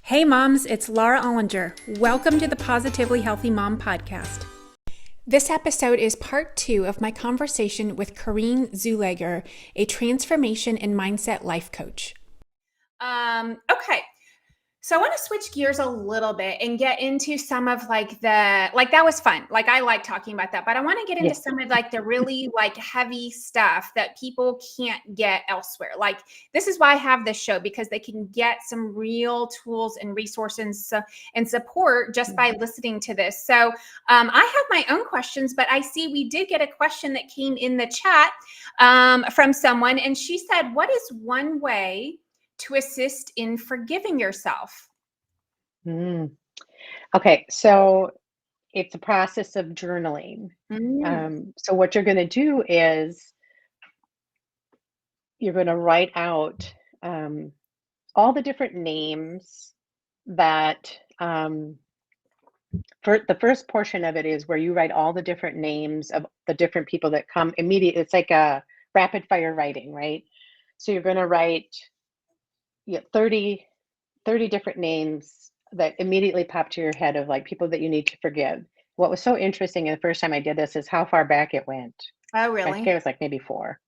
Hey moms, it's Laura Ollinger. Welcome to the Positively Healthy Mom podcast. This episode is part 2 of my conversation with Corinne Zuleger, a transformation and mindset life coach. Okay. So I want to switch gears a little bit and get into some of that was fun. I like talking about that, but I want to get into some of the really heavy stuff that people can't get elsewhere. This is why I have this show, because they can get some real tools and resources and support just by listening to this. So I have my own questions, but I see we did get a question that came in the chat from someone, and she said, what is one way to assist in forgiving yourself? Okay, so it's a process of journaling. So what you're going to do is you're going to write out all the different names that for the first portion of it is where you write all the different names of the different people that come immediately. It's like a rapid fire writing, right? So you're going to write 30 different names that immediately pop to your head of people that you need to forgive. What was so interesting the first time I did this is how far back it went. Oh, I really? think it was maybe 4.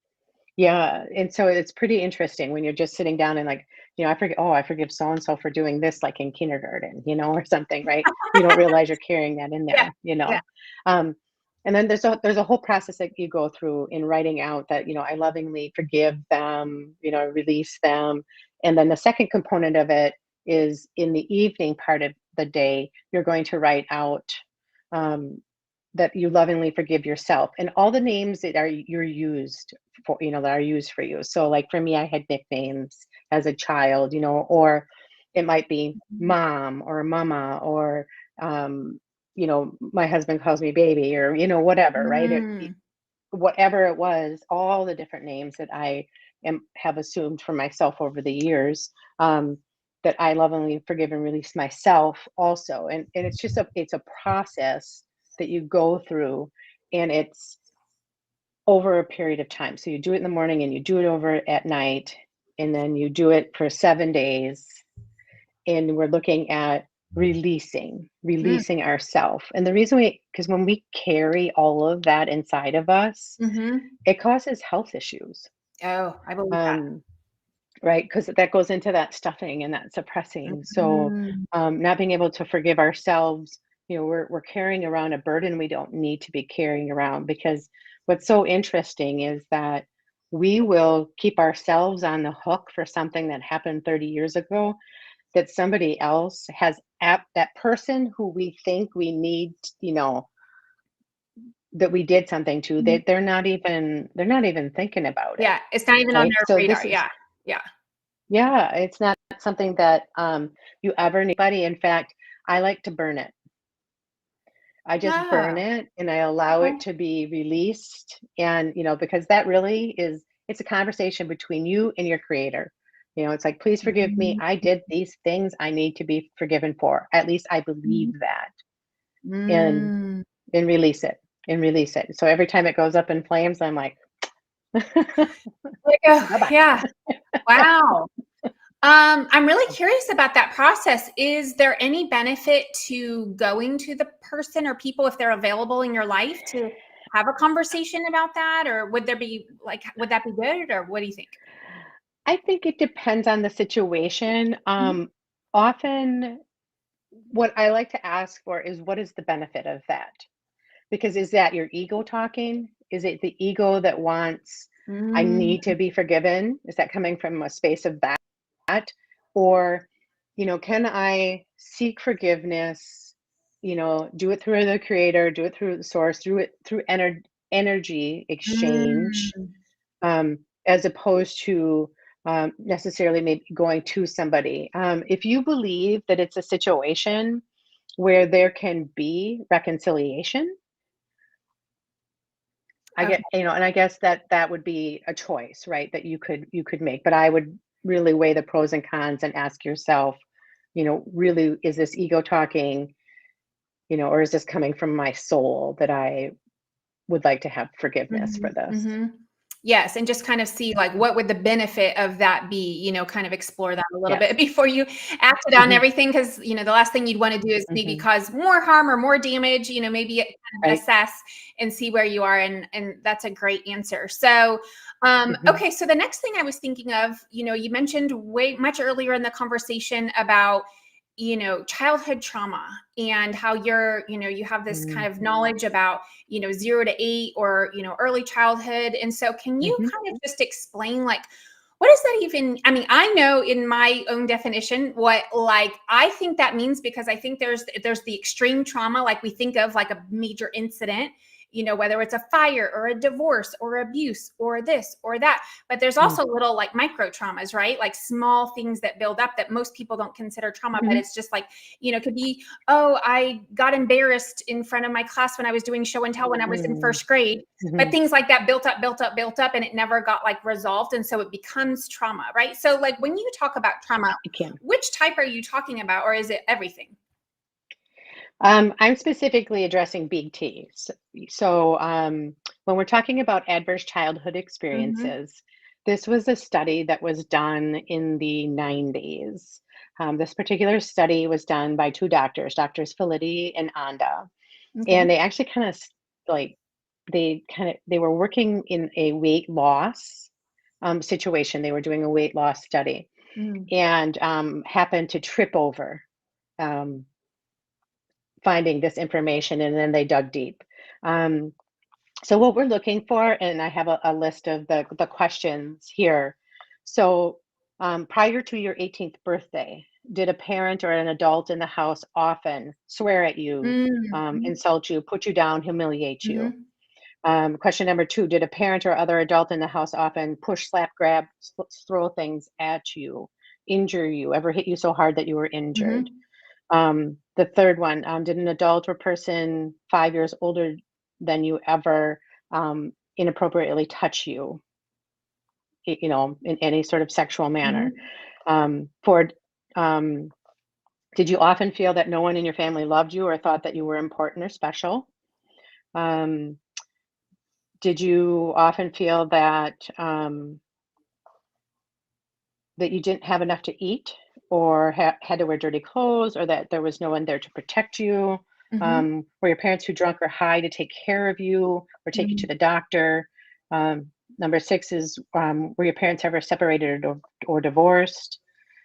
Yeah. And so it's pretty interesting when you're just sitting down and I forgive so-and-so for doing this, in kindergarten, or something, right? You don't realize you're carrying that in Yeah. there. Um, and then there's a whole process that you go through in writing out that, I lovingly forgive them, release them. And then the second component of it is in the evening part of the day, you're going to write out that you lovingly forgive yourself and all the names that you're used for, that are used for you. So for me, I had nicknames as a child, or it might be mom or mama or, my husband calls me baby or, whatever, right? Whatever it was, all the different names that I have assumed for myself over the years, that I lovingly forgive and release myself also. And it's just it's a process that you go through, and it's over a period of time. So you do it in the morning and you do it over at night, and then you do it for 7 days. And we're looking at releasing ourselves. And the reason because when we carry all of that inside of us, it causes health issues. Oh, I believe that. Right, because that goes into that stuffing and that suppressing. So not being able to forgive ourselves, we're carrying around a burden we don't need to be carrying around, because what's so interesting is that we will keep ourselves on the hook for something that happened 30 years ago, that somebody else has that person who we think we need, that we did something to, they're not even thinking about it. Yeah, it's not even on Right. their So radar. this is, Yeah. yeah, it's not something that you ever need. In fact, I like to burn it. I just burn Oh, it and I allow okay. it to be released. And, because that really it's a conversation between you and your creator. It's like, please forgive me. I did these things I need to be forgiven for. At least I believe that. And Mm. release it and release it. So every time it goes up in flames, I'm like, bye-bye. Yeah. Wow. I'm really curious about that process. Is there any benefit to going to the person or people, if they're available in your life, to have a conversation about that? Or would that be good? Or what do you think? I think it depends on the situation. Often what I like to ask for is, what is the benefit of that? Because is that your ego talking? Is it the ego that wants, I need to be forgiven? Is that coming from a space of that? Or, can I seek forgiveness, do it through the creator, do it through the source, through energy exchange, Mm. as opposed to necessarily maybe going to somebody. If you believe that it's a situation where there can be reconciliation, Okay. and I guess that would be a choice, right? That you could make, but I would really weigh the pros and cons and ask yourself, really, is this ego talking, or is this coming from my soul that I would like to have forgiveness for this? Yes, and just kind of see like what would the benefit of that be, kind of explore that a little bit Yes. before you acted on Hmm. everything because, the last thing you'd want to do is maybe Hmm. cause more harm or more damage, maybe kind of Right. assess and see where you are and that's a great answer. So, Hmm. okay, so the next thing I was thinking of, you mentioned way much earlier in the conversation about childhood trauma and how you have this kind of knowledge about 0 to 8 or early childhood. And so can you Hmm. kind of just explain like what does that even, I mean, I know in my own definition what like I think that means, because I think there's the extreme trauma, like we think of like a major incident, whether it's a fire or a divorce or abuse or this or that. But there's also little like micro traumas, right? Like small things that build up that most people don't consider trauma, but Hmm. it's just like, could be, oh, I got embarrassed in front of my class when I was doing show and tell when I was in Hmm. first grade. But Hmm. things like that built up, built up, built up, and it never got like resolved. And so it becomes trauma, right? So like when you talk about trauma, You can. which type are you talking about, or is it everything? I'm specifically addressing big T. When we're talking about adverse childhood Mm-hmm. experiences, this was a study that was done in the 90s. This particular study was done by two doctors, Doctors Felitti and Anda, Okay. and they actually kind of like they were working in a weight loss situation. They were doing a weight loss study Mm. and happened to trip over. Um, Finding this information, and then they dug deep. Um, so what we're looking for, and I have a list of the questions here. So prior to your 18th birthday, did a parent or an adult in the house often swear at you, Mm-hmm. insult you, put you down, humiliate you? Mm-hmm. Question number two, did a parent or other adult in the house often push, slap, grab, throw things at you, injure you, ever hit you so hard that you were injured? Mm-hmm. The third one, did an adult or person 5 years older than you ever inappropriately touch you, in any sort of sexual manner? Mm-hmm. Four, um, did you often feel that no one in your family loved you or thought that you were important or special? Um, did you often feel that you didn't have enough to eat or had to wear dirty clothes or that there was no one there to protect you? Mm-hmm. Were your parents too drunk or high to take care of you or take you to the doctor? Number six is, were your parents ever separated or divorced?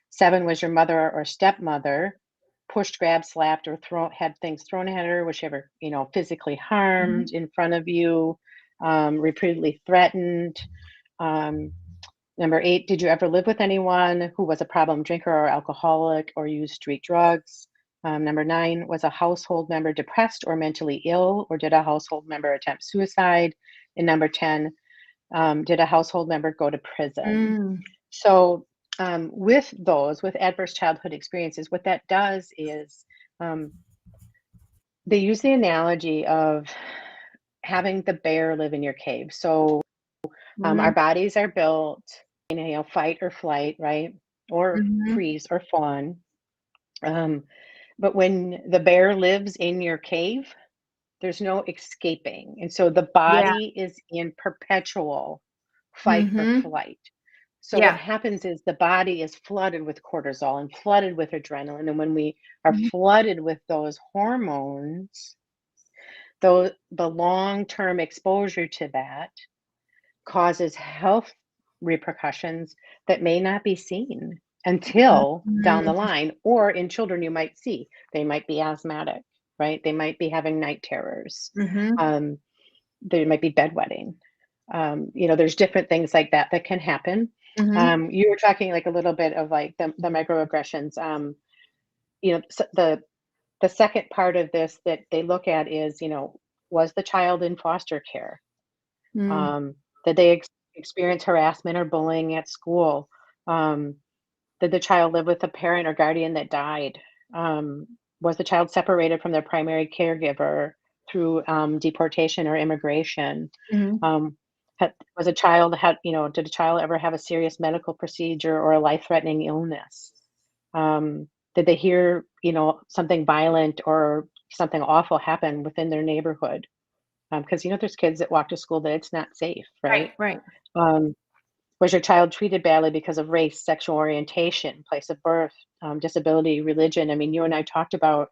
Seven, was your mother or stepmother pushed, grabbed, slapped, or had things thrown at her? Was she ever, physically harmed Mm-hmm. in front of you, repeatedly threatened? Um, Number eight, did you ever live with anyone who was a problem drinker or alcoholic or used street drugs? Number nine, was a household member depressed or mentally ill, or did a household member attempt suicide? And number 10, did a household member go to prison? Mm. So, with adverse childhood experiences, what that does is um, they use the analogy of having the bear live in your cave. So, our Mm-hmm. bodies are built, fight or flight, right? Or Mm-hmm. freeze or fawn. Um, but when the bear lives in your cave, there's no escaping. And so the Yeah. body is in perpetual fight or Mm-hmm. flight. So what Yeah. happens is the body is flooded with cortisol and flooded with adrenaline. And when we are Mm-hmm. flooded with those hormones, though the long-term exposure to that causes health repercussions that may not be seen until down the line, or in children you might see they might be asthmatic, right? They might be having night terrors. Mm-hmm. um, they might be bedwetting. There's different things like that that can happen. Mm-hmm. You were talking like a little bit of like the microaggressions. The second part of this that they look at is, was the child in foster care? Mm. Um, did they experience harassment or bullying at school? Um, did the child live with a parent or guardian that died? Um, was the child separated from their primary caregiver through deportation or immigration? Mm-hmm. Um, did a child ever have a serious medical procedure or a life-threatening illness? Did they hear, something violent or something awful happen within their neighborhood? Because there's kids that walk to school that it's not safe, Right, right? right. Um, was your child treated badly because of race, sexual orientation, place of birth, disability, religion? I mean, you and I talked about,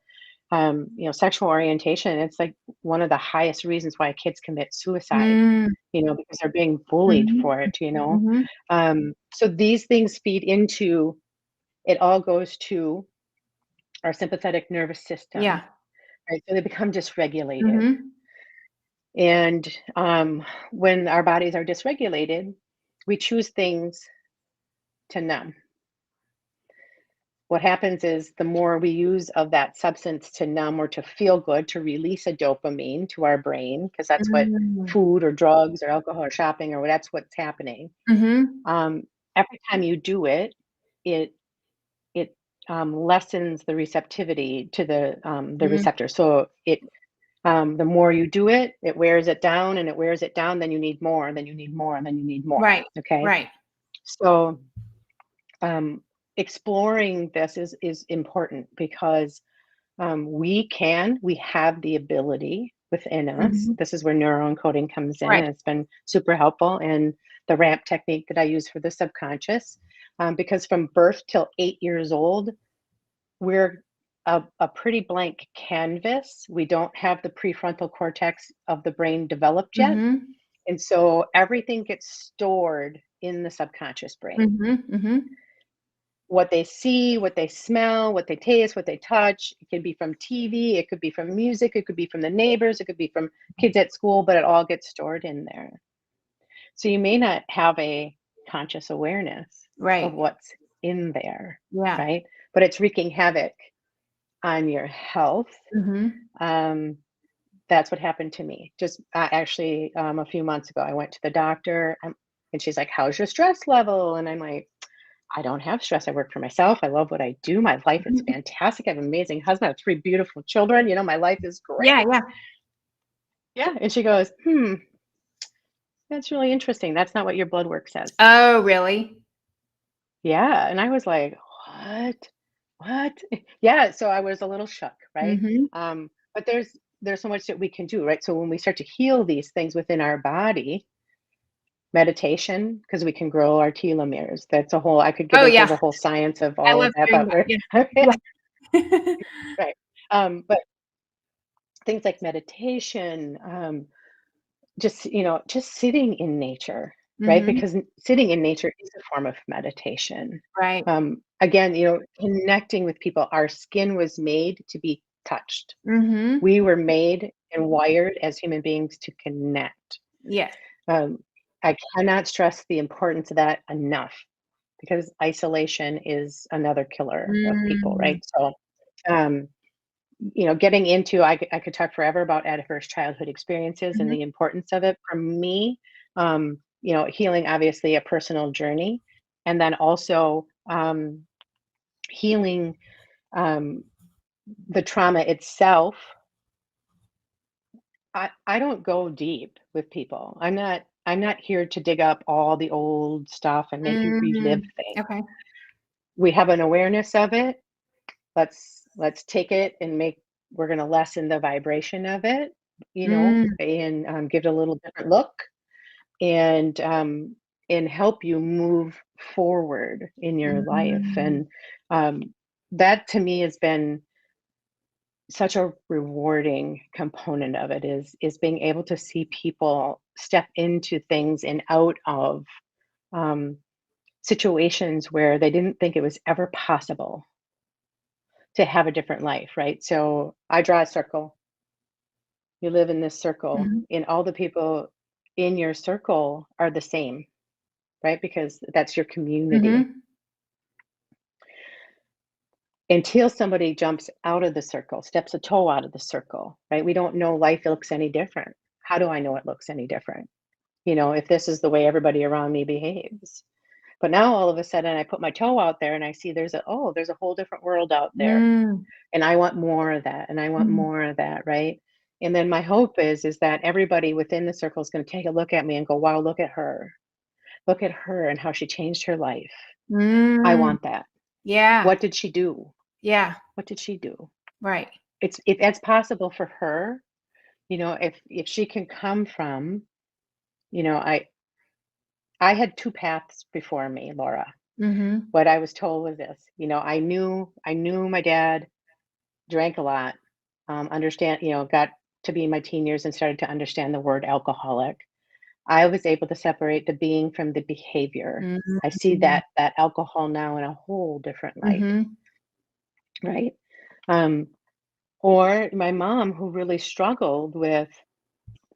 sexual orientation. It's like one of the highest reasons why kids commit suicide, Mm, because they're being bullied mhm, for it. mhm. So these things feed into it, all goes to our sympathetic nervous system, Yeah. right? So they become dysregulated. Mhm. And when our bodies are dysregulated, we choose things to numb. What happens is the more we use of that substance to numb or to feel good, to release a dopamine to our brain, because that's what Mm. food or drugs or alcohol or shopping or that's what's happening. Mhm. Um, every time you do it, it it lessens the receptivity to the Mm. receptor. So the more you do it, it wears it down and it wears it down. Then you need more, and then you need more, and then you need more. Right, Okay, right. so um, exploring this is important because we have the ability within us. Mhm. This is where neuroencoding comes in, Right. and it's been super helpful. And the ramp technique that I use for the subconscious, because from birth till 8 years old, we're a pretty blank canvas. We don't have the prefrontal cortex of the brain developed yet. Mhm. And so everything gets stored in the subconscious brain. Mhm, mhm. What they see, what they smell, what they taste, what they touch. It can be from TV, it could be from music, it could be from the neighbors, it could be from kids at school, but it all gets stored in there. So you may not have a conscious awareness of Right. what's in there, Yeah. right? But it's wreaking havoc on your health. Mhm. Um, that's what happened to me. Just actually, a few months ago, I went to the doctor, and she's like, "How's your stress level?" And I'm like, I don't have stress. I work for myself. I love what I do. My life is Mhm. fantastic. I have an amazing husband. I have three beautiful children. My life is Yeah, great. yeah. Yeah. And she goes, that's really interesting. That's not what your blood work says. Oh, really? Yeah. And I was like, what? What? Yeah. So I was a little shook, right? Mhm. But there's so much that we can do, right? So when we start to heal these things within our body, meditation, because we can grow our telomeres. That's a whole, I could get Oh, into yeah. the whole science of I all of love that, hearing but about we're yeah. okay. Yeah. Right. But things like meditation, just sitting in nature, right? Mhm. Because sitting in nature is a form of meditation. Right. Again, connecting with people. Our skin was made to be touched. Mhm. We were made and wired as human beings to connect. Yes. Um, I cannot stress the importance of that enough because isolation is another killer of people, Mm. right? So, um, getting into I could talk forever about adverse childhood experiences and Mhm. the importance of it. For me, healing obviously a personal journey, and then also healing um, the trauma itself. I don't go deep with people. I'm not here to dig up all the old stuff and make you relive Mm. things. Okay. We have an awareness of it. Let's take it and we're going to lessen the vibration of it, Mm. and give it a little different look, and help you move forward in your life. Mm. And that to me has been such a rewarding component of it, is being able to see people step into things and out of um, situations where they didn't think it was ever possible to have a different life, right? So I draw a circle. You live in this circle, Mhm. and all the people in your circle are the same, right? Because that's your community. Mhm. Until somebody jumps out of the circle, steps a toe out of the circle, right? We don't know life looks any different. How do I know it looks any different? If this is the way everybody around me behaves. But now all of a sudden I put my toe out there and I see there's a whole different world out there. Mm. And I want more of that, and I want Mhm. more of that, right? And then my hope is that everybody within the circle is going to take a look at me and go, wow, look at her. Look at her and how she changed her life. I Mm. want that. Yeah. What did she do? Yeah. What did she do? Right. If that's possible for her, if she can come from, you know, I had two paths before me, Laura. Mm-hmm. What I was told was this, I knew my dad drank a lot, got to be in my teen years and started to understand the word alcoholic. I was able to separate the being from the behavior. I see Mm-hmm. that alcohol now in a whole different light, Mm-hmm. right? Um, or my mom, who really struggled with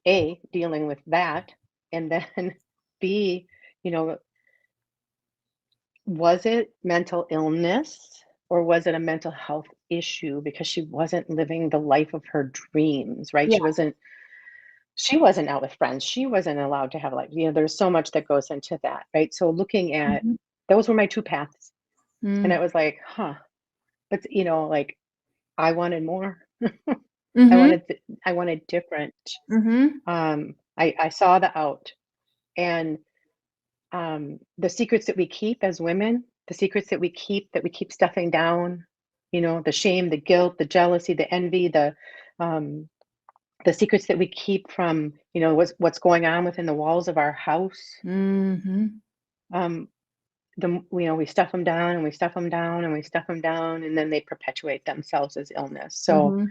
A, dealing with that, and then B, you know, was it mental illness or was it a mental health issue because she wasn't living the life of her dreams, right? Yeah. She wasn't out with friends. She wasn't allowed to have, like, there's so much that goes into that, right? So looking at Mm-hmm. those were my two paths. And it was like, huh, but like I wanted more. I Mm-hmm. wanted I wanted different. Mm-hmm. I saw the out, and the secrets that we keep as women, the secrets that we keep stuffing down, the shame, the guilt, the jealousy, the envy, um, the secrets that we keep from, what's going on within the walls of our house. Mm-hmm. Um, we stuff them down and we stuff them down and we stuff them down, and then they perpetuate themselves as illness. So Mm-hmm.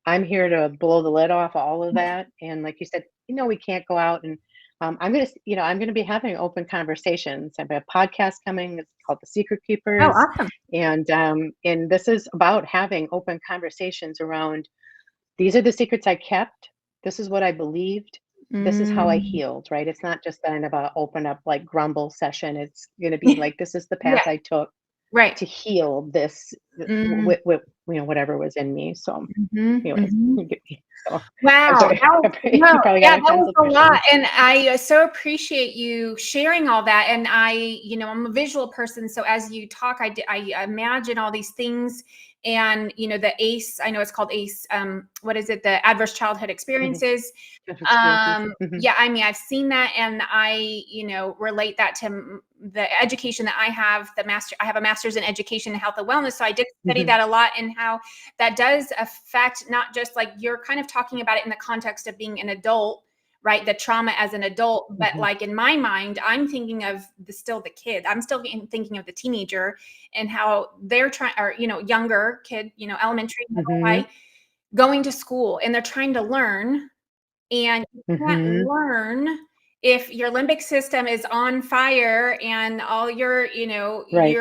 I'm here to blow the lid off all of that. And like you said, we can't go out and I'm gonna be having open conversations. I have a podcast coming. It's called The Secret Oh, Keepers, awesome. and this is about having open conversations around, these are the secrets I kept. This is what I believed. This is how I Mm. healed. Right? It's not just kind of a open up like grumble session. It's gonna be like, this is the path Yeah. I took Right. to heal this Mm. with whatever was in me. So Mm-hmm. anyways, Mm-hmm. so I'm Wow, sorry. that was no, You probably got yeah, all that kinds was of a lot, questions. and I so appreciate you sharing all that. And I'm a visual person, so as you talk, I imagine all these things, and the ACE. I know it's called ACE. What is it? The adverse childhood Mhm. experiences. Different experiences. Mhm. Yeah, I mean, I've seen that, and I, relate that to the education that I have. I have a master's in education and health and wellness, so I did study Mhm. that a lot, and how that does affect not just, like, you're kind of talking about it in the context of being an adult, right? The trauma as an adult, but Mhm. like in my mind, I'm thinking of still the kid. I'm still thinking of the teenager and how they're trying, or younger kid, elementary, middle, Mhm. high, going to school, and they're trying to learn, and you can't Mhm. learn if your limbic system is on fire and all Right.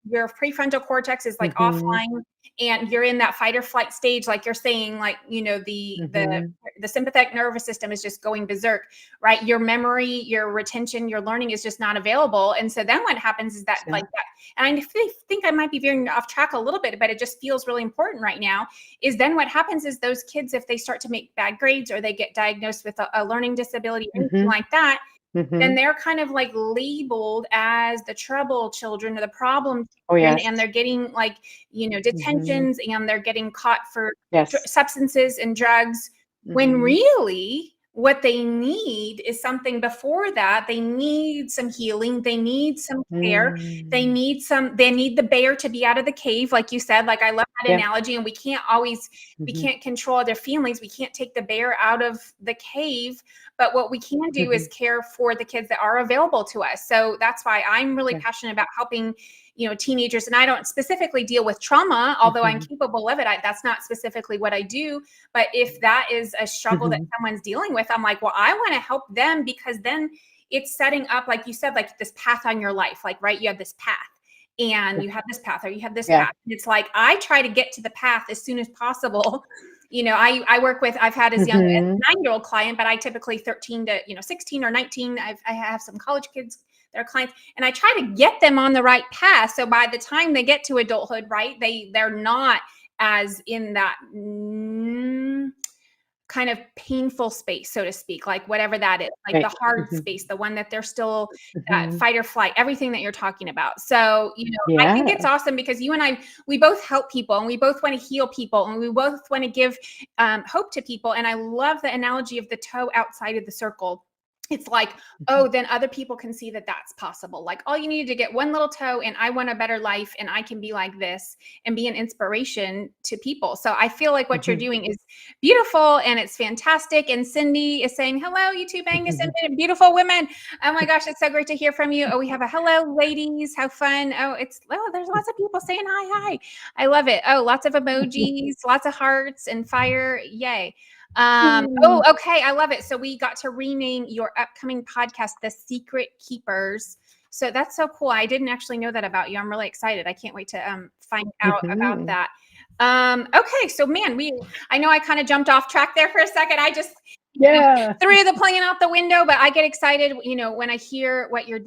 your prefrontal cortex is like Mhm. offline, and you're in that fight or flight stage, like you're saying, like, Mhm. the sympathetic nervous system is just going berserk, right? Your memory, your retention, your learning is just not available. And so then what happens is that, like Yeah. that, and think I might be veering off track a little bit, but it just feels really important right now, is then what happens is those kids, if they start to make bad grades or they get diagnosed with a learning disability or anything Mhm. like that, then Mhm. they're kind of like labeled as the trouble children or the problem Oh, children, yes. and they're getting, like, Mhm. detentions, and they're getting caught for Yes. substances and drugs, when Mhm. really what they need is something before that. They need some healing, they need some care, Mm. they need the bear to be out of the cave, like you said. Like, I love that Yeah. analogy, and we Mhm. can't control their feelings, we can't take the bear out of the cave, but what we can do is Mhm. care for the kids that are available to us. So that's why I'm really Yeah. passionate about helping teenagers. And I don't specifically deal with trauma, although I'm Mhm. capable of it. That's not specifically what I do. But if that is a struggle that Mhm. someone's dealing with, I'm like, well, I want to help them, because then it's setting up, like you said, like this path on your life. Like, right, you have this path, and you have this path, or you have this Yeah. path. And it's like, I try to get to the path as soon as possible. I work with, I've had as young as Mhm. a 9-year-old client, but I typically 13 to 16 or 19. I have some college kids that are clients, and I try to get them on the right path. So by the time they get to adulthood, right, they're not as in that kind of painful space, so to speak, like whatever that is, like the Right. hard Mhm. space, the one that they're still that Mhm. fight or flight, everything that you're talking about. So, I think Yeah. it's awesome, because you and I, we both help people, and we both want to heal people, and we both want to give hope to people. And I love the analogy of the toe outside of the circle. it's like, oh, then other people can see that that's possible. Like, all you need to get one little toe, and I want a better life, and I can be like this and be an inspiration to people. So I feel like what you're Mhm. doing is beautiful and it's fantastic. And Cindy is saying, hello, YouTube Magnificent, beautiful women. Oh my gosh, it's so great to hear from you. Oh, we have a hello, ladies. How fun. Oh, there's lots of people saying hi. I love it. Oh, lots of emojis, lots of hearts and fire. Yay. Okay. I love it. So we got to rename your upcoming podcast, The Secret Keepers. So that's so cool. I didn't actually know that about you. I'm really excited. I can't wait to find out about that. Okay. So man, I know I kind of jumped off track there for a second. I just Yeah. threw the plan out the window, but I get excited, when I hear what you're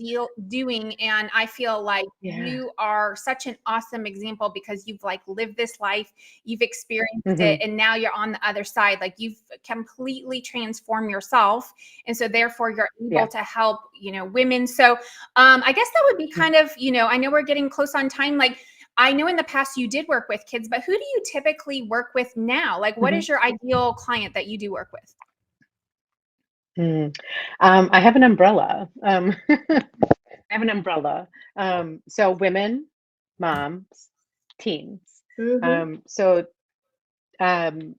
doing, and I feel like Yeah. you are such an awesome example because you've like lived this life, you've experienced Mhm. it, and now you're on the other side. Like, you've completely transformed yourself, and so therefore you're Yeah. able to help, women. So I guess that would be kind of, I know we're getting close on time. Like, I know in the past you did work with kids, but who do you typically work with now? Like, what Mhm. is your ideal client that you do work with? I have an umbrella. I have an umbrella. So women, moms, teens. Mm-hmm. So um,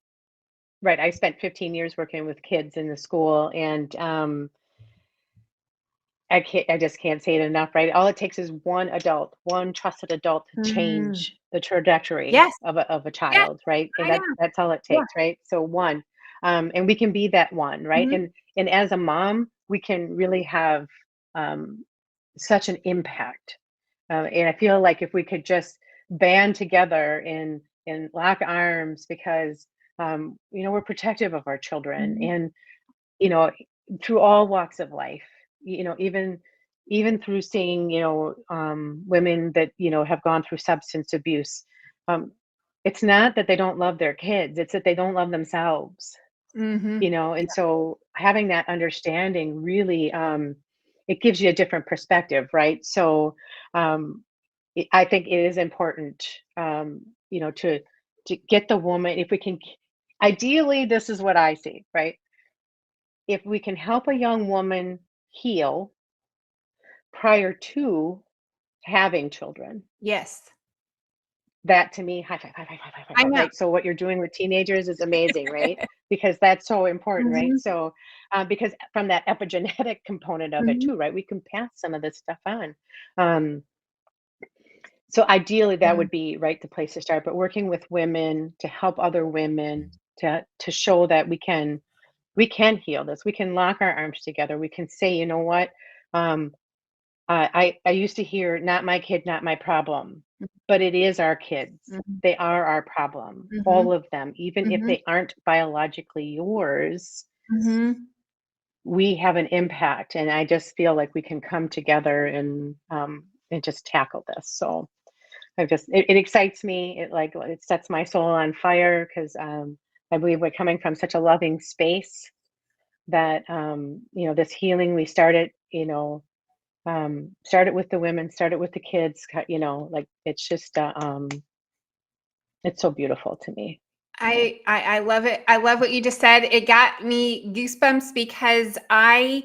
right, I spent 15 years working with kids in the school, and I just can't say it enough, right? All it takes is one adult, one trusted adult to Mm. change the trajectory Yes. of a Yes. child, right? And I know. that's all it Yeah. takes, right? So one, and we can be that one, right? Mhm. And as a mom, we can really have um, such an impact. And I feel like if we could just band together and lock arms, because we're protective of our children, Mhm. and you know, through all walks of life, even through seeing, women that, have gone through substance abuse. Um, it's not that they don't love their kids, it's that they don't love themselves, Mhm. and so having that understanding really, it gives you a different perspective, right? So, um, I think it is important, to get the woman, if we can, ideally, this is what I see, right? If we can help a young woman heal prior to having children, Yes. that to me, high five, high five, high five, high I five, know. right? So what you're doing with teenagers is amazing, right? Because that's so important, right? Mhm. So, because from that epigenetic component of it Mhm. too, right? We can pass some of this stuff on. Um, so ideally, that Mhm. would be right the place to start. But working with women to help other women to show that we can heal this. We can lock our arms together. We can say, you know what? Um, I used to hear, "Not my kid, not my problem," but it is our kids. Mhm. They are our problem, Mhm. all of them. Even if Mhm. they aren't biologically yours, Mhm. we have an impact, and I just feel like we can come together and just tackle this. So it excites me. It sets my soul on fire, because I believe we're coming from such a loving space that this healing we started, start it with the women, start it with the kids, like it's just, it's so beautiful to me. I love it. I love what you just said. It got me goosebumps because I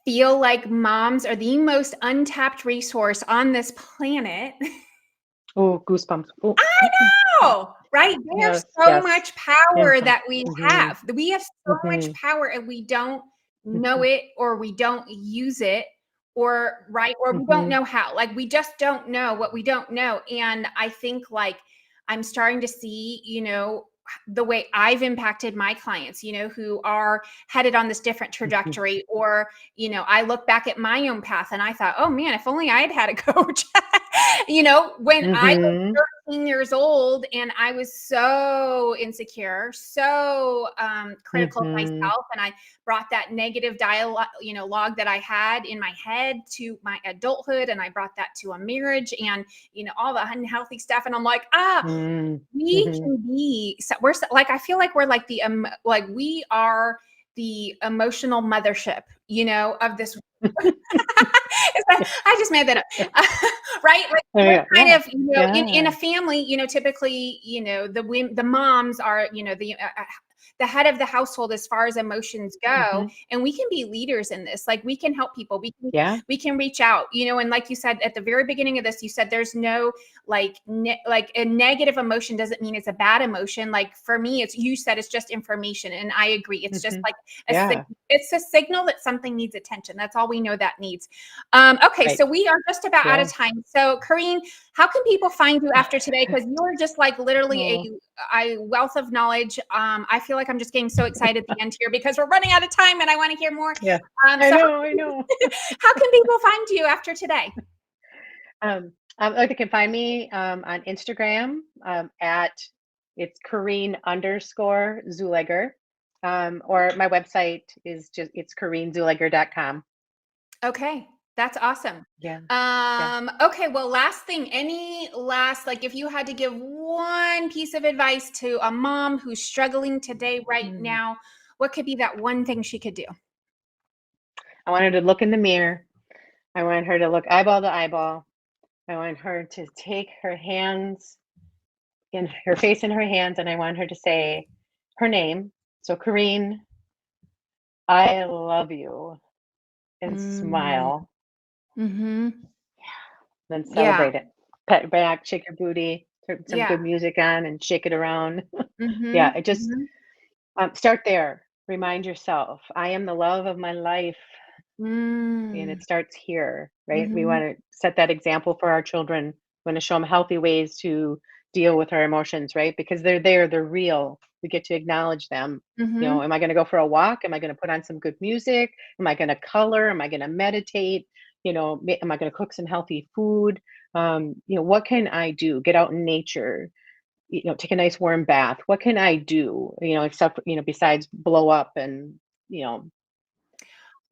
feel like moms are the most untapped resource on this planet. Oh, goosebumps. Oh, I know, right? There's yes, so yes. much power Impact. that we Hmm. have. We have so much Hmm. power, and we don't know Hmm. it, or we don't use it, or right, or we don't Hmm. know how. Like, we just don't know what we don't know. And I think, like, I'm starting to see, the way I've impacted my clients, who are headed on this different Hmm. trajectory. Or, I look back at my own path and I thought, oh man, if only I had had a coach. When I was Hmm. 13 years old, and I was so insecure, so critical of Hmm. myself, and I brought that negative dialogue, log that I had in my head to my adulthood, and I brought that to a marriage, and all the unhealthy stuff, and I'm like, Hmm. we Hmm. can be. So like, I feel like we're like like we are the emotional mothership, of this. I just made that up. Right? Like we're Yeah, kind yeah, of, in a family, typically, the moms are, the head of the household as far as emotions go, hmm and we can be leaders in this. Like we can help people. yeah, We can reach out, and like you said at the very beginning of this, you said there's no like like a negative emotion doesn't mean it's a bad emotion. Like for me, you said it's just information, and I agree. It's just hmm like yeah, it's a signal that something needs attention. That's all we know that needs. Okay, right, so we are just about out yeah. of time. So, Corinne, how can people find you after today? Because you're just like literally Oh, a wealth of knowledge. I feel like I'm just getting so excited at the end here because we're running out of time and I want to hear more. yeah, So, I know. how can people find you after today? They can find me on Instagram at it's Corinne_Zuleger. Or my website is just it's CorinneZuleger.com. Okay, that's awesome. Yeah, yeah. Okay, well, last thing, any last, like if you had to give one piece of advice to a mom who's struggling today, right Mm. now, what could be that one thing she could do? I want her to look in the mirror. I want her to look eyeball to eyeball. I want her to take her hands in her face in her hands, and I want her to say her name. So, Corinne, I love you, and Mm, smile, mm-hmm. then Yeah, celebrate it. Pat your back, shake your booty, turn some yeah. good music on, and shake it around. Mm-hmm. Yeah, it just Mm-hmm. start there. Remind yourself, I am the love of my life. And Mm, it starts here, right? We mm-hmm. want to set that example for our children. We want to show them healthy ways to deal with our emotions, right? Because they're there, they're real. We get to acknowledge them. Mm-hmm. Am I going to go for a walk? Am I going to put on some good music? Am I going to color? Am I going to meditate? Am I going to cook some healthy food? What can I do? Get out in nature, take a nice warm bath. What can I do? Except, besides blow up and, you know,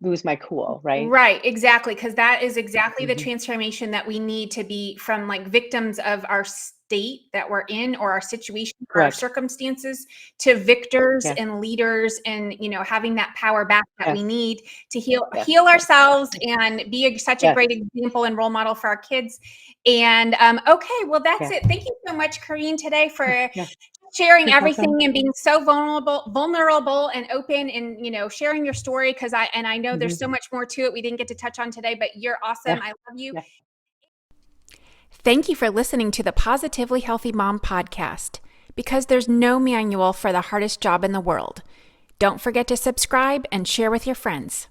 lose my cool, right? Right, exactly, because that is exactly the hmm transformation that we need to be from like victims of our state that we're in or our situation or our Correct. circumstances to victors Yeah. and leaders and having that power back that we Yes. need to heal Yes. Yes. ourselves and be such a great Yes. example and role model for our kids. And okay, well that's Yeah. it. Thank you so much, Corinne, today for Yeah. sharing You're welcome. everything and being so vulnerable and open and sharing your story because I know hmm there's so much more to it we didn't get to touch on today, but you're awesome. Yeah. I love you. Yeah. Thank you for listening to the Positively Healthy Mom podcast, because there's no manual for the hardest job in the world. Don't forget to subscribe and share with your friends.